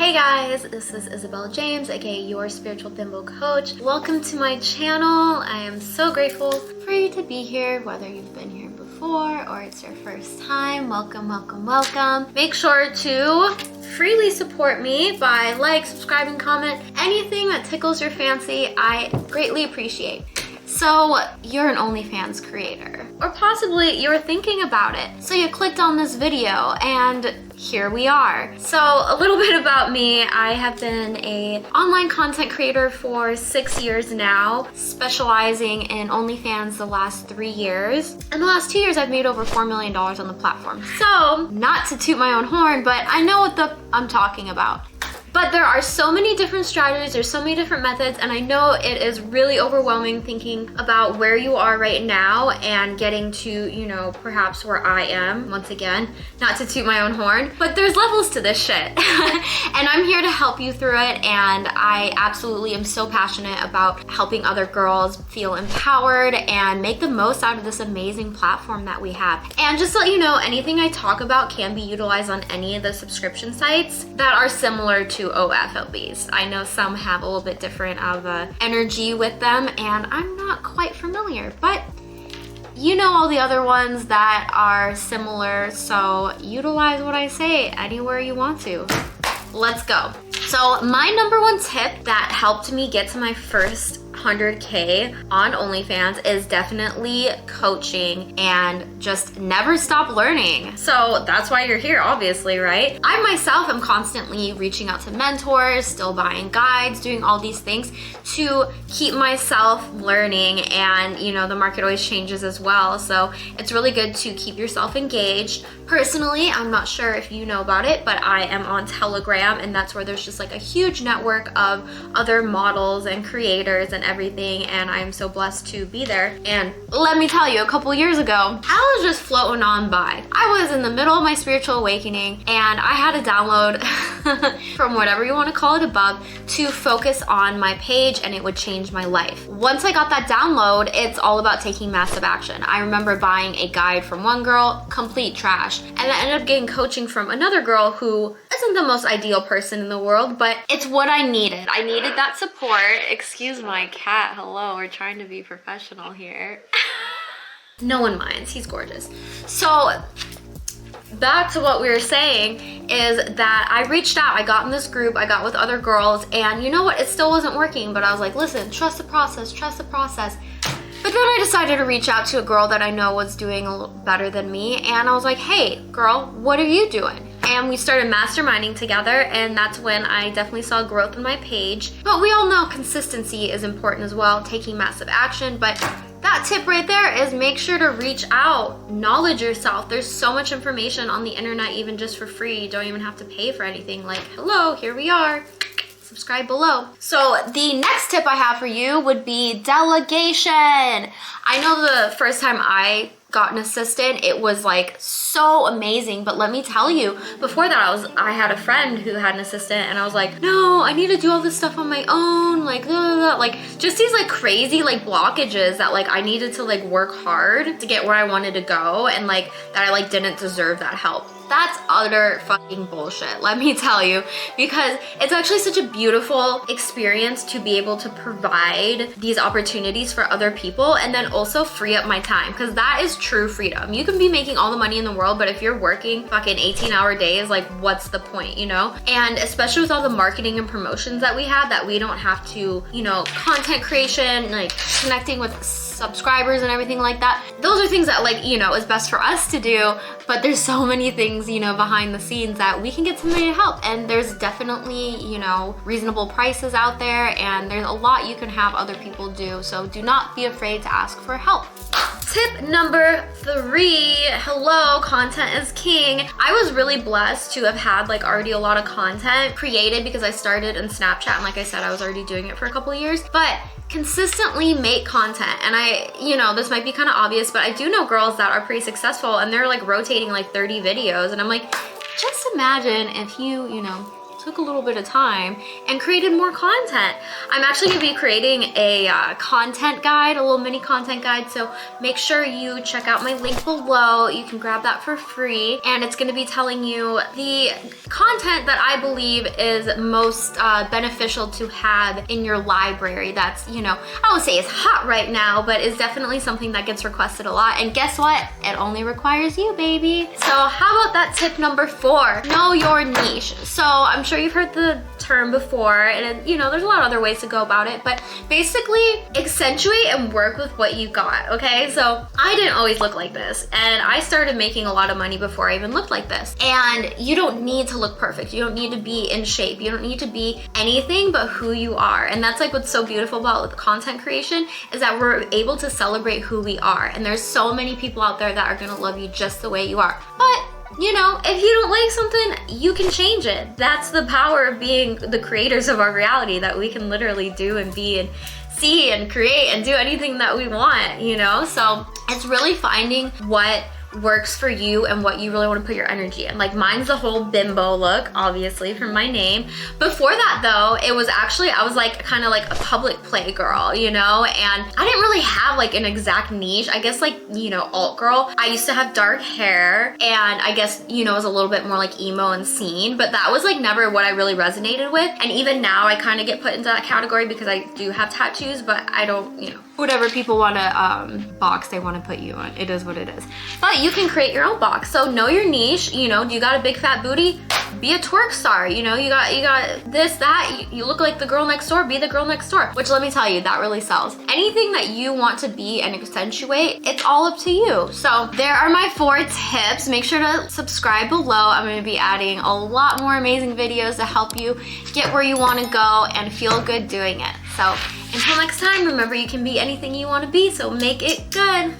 Hey guys, this is Isabella James, aka your spiritual bimbo coach. Welcome to my channel. I am so grateful for you to be here, whether you've been here before or it's your first time. Welcome, welcome, welcome. Make sure to freely support me by subscribing, comment, anything that tickles your fancy. I greatly appreciate. So you're an Onlyfans creator, or possibly you were thinking about it. So you clicked on this video and here we are. So a little bit about me. I have been an online content creator for 6 years now, specializing in Onlyfans the last 3 years. In the last 2 years, I've made over $4 million on the platform. So not to toot my own horn, but I know what I'm talking about. But there are so many different strategies, there's so many different methods, and I know it is really overwhelming thinking about where you are right now and getting to, perhaps where I am, once again, not to toot my own horn, but there's levels to this shit. And I'm here to help you through it, and I absolutely am so passionate about helping other girls feel empowered and make the most out of this amazing platform that we have. And just to let you know, anything I talk about can be utilized on any of the subscription sites that are similar to OFLBs. I know some have a little bit different of energy with them, and I'm not quite familiar, but you know all the other ones that are similar, so utilize what I say anywhere you want to. Let's go. So my number one tip that helped me get to my first 100K on OnlyFans is definitely coaching and just never stop learning. So that's why you're here, obviously, right? I myself am constantly reaching out to mentors, still buying guides, doing all these things to keep myself learning, and the market always changes as well. So it's really good to keep yourself engaged. Personally, I'm not sure if you know about it, but I am on Telegram, and that's where there's just like a huge network of other models and creators and everything, and I am so blessed to be there. And let me tell you, a couple years ago, I was just floating on by. I was in the middle of my spiritual awakening, and I had a download from whatever you want to call it above to focus on my page, and it would change my life. Once I got that download, it's all about taking massive action. I remember buying a guide from one girl, complete trash, and I ended up getting coaching from another girl who isn't the most ideal person in the world, but it's what I needed. I needed that support. Excuse my cat. Hello, we're trying to be professional here. No one minds. He's gorgeous. So back to what we were saying is that I reached out, I got in this group, I got with other girls, and you know what? It still wasn't working, but I was like, listen, trust the process, trust the process. But then I decided to reach out to a girl that I know was doing a little better than me, and I was like, hey girl, what are you doing? And we started masterminding together, and that's when I definitely saw growth in my page. But we all know consistency is important as well, taking massive action. But that tip right there is make sure to reach out, knowledge yourself. There's so much information on the internet, even just for free. You don't even have to pay for anything. Like, hello, here we are. Subscribe below. So the next tip I have for you would be delegation. I know the first time I got an assistant, it was like so amazing, but let me tell you, before that I had a friend who had an assistant, and I was like, no, I need to do all this stuff on my own, like blah, blah, blah. Like just these like crazy like blockages that like I needed to like work hard to get where I wanted to go, and like that I like didn't deserve that help. That's utter fucking bullshit, let me tell you, because it's actually such a beautiful experience to be able to provide these opportunities for other people and then also free up my time, because that is true freedom. You can be making all the money in the world, but if you're working fucking 18-hour days, like what's the point, And especially with all the marketing and promotions that we have, that we don't have to, content creation, like connecting with subscribers and everything like that. Those are things that is best for us to do, but there's so many things, behind the scenes that we can get somebody to help. And there's definitely, reasonable prices out there, and there's a lot you can have other people do. So do not be afraid to ask for help. Tip number 3, hello, content is king. I was really blessed to have had already a lot of content created because I started in Snapchat, and like I said, I was already doing it for a couple of years, but consistently make content. And this might be kind of obvious, but I do know girls that are pretty successful, and they're rotating 30 videos, and I'm like, just imagine if you took a little bit of time and created more content. I'm actually gonna be creating a content guide, a little mini content guide, so make sure you check out my link below. You can grab that for free, and it's gonna be telling you the content that I believe is most beneficial to have in your library. That's, you know, I won't say it's hot right now, but is definitely something that gets requested a lot. And guess what? It only requires you, baby. So how about that tip number 4? Know your niche. So I'm sure you've heard the term before, and you know, there's a lot of other ways to go about it, but basically accentuate and work with what you got, okay? So I didn't always look like this, and I started making a lot of money before I even looked like this. And you don't need to look perfect. You don't need to be in shape. You don't need to be anything but who you are. And that's like what's so beautiful about content creation, is that we're able to celebrate who we are. And there's so many people out there that are gonna love you just the way you are. But you know, if you don't like something, you can change it. That's the power of being the creators of our reality, that we can literally do and be and see and create and do anything that we want, you know? So it's really finding what works for you and what you really want to put your energy in. Like mine's the whole bimbo look, obviously from my name. Before that though, it was actually, I was like kind of like a public play girl, you know, and I didn't really have like an exact niche. I guess like, you know, alt girl. I used to have dark hair, and I guess, you know, it was a little bit more like emo and scene, but that was like never what I really resonated with. And even now I kind of get put into that category because I do have tattoos, but I don't, you know, whatever people want to box they want to put you on, it is what it is. But you can create your own box. So know your niche. You know, do you got a big fat booty? Be a twerk star. You know, you got this, that, you look like the girl next door, be the girl next door. Which, let me tell you, that really sells. Anything that you want to be and accentuate, it's all up to you. So there are my 4 tips. Make sure to subscribe below. I'm going to be adding a lot more amazing videos to help you get where you want to go and feel good doing it. So until next time, remember, you can be anything you want to be, so make it good.